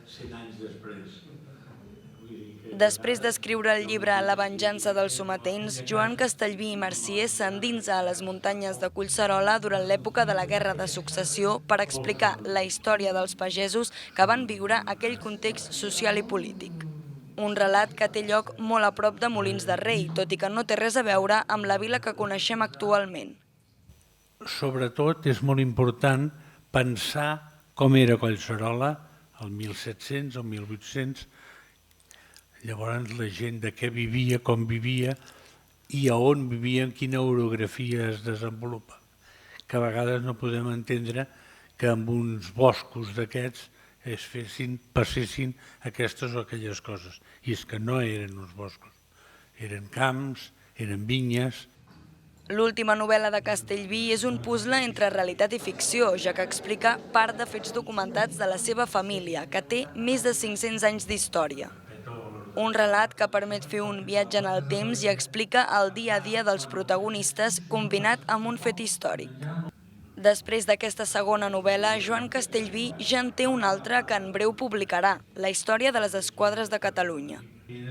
100 anys després. Després d'escriure el llibre La venjança dels sometents, Joan Castellví i Mercier s'endinsa a les muntanyes de Collserola durant l'època de la Guerra de Successió per explicar la història dels pagesos que van viure aquell context social i polític. Un relat que té lloc molt a prop de Molins de Rei, tot i que no té res a veure amb la vila que coneixem actualment. Sobretot és molt important pensar com era Collserola el 1700 o 1800. Llavors la gent de què vivia, com vivia i a on vivia, en quina orografia es desenvolupa. Que a vegades no podem entendre que amb uns boscos d'aquests passessin aquestes o aquelles coses. I és que no eren uns boscos, eren camps, eren vinyes. L'última novel·la de Castellví és un puzzle entre realitat i ficció, ja que explica part de fets documentats de la seva família, que té més de 500 anys d'història. Un relat que permet fer un viatge en el temps i explica el dia a dia dels protagonistes combinat amb un fet històric. Després d'aquesta segona novel·la, Joan Castellví ja en té una altra que en breu publicarà, la història de les esquadres de Catalunya.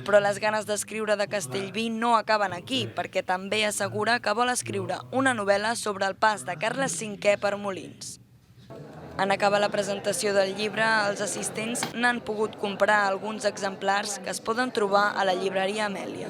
Però les ganes d'escriure de Castellví no acaben aquí, perquè també assegura que vol escriure una novel·la sobre el pas de Carles V per Molins. En acabar la presentació del llibre, els assistents n'han pogut comprar alguns exemplars que es poden trobar a la llibreria Amèlia.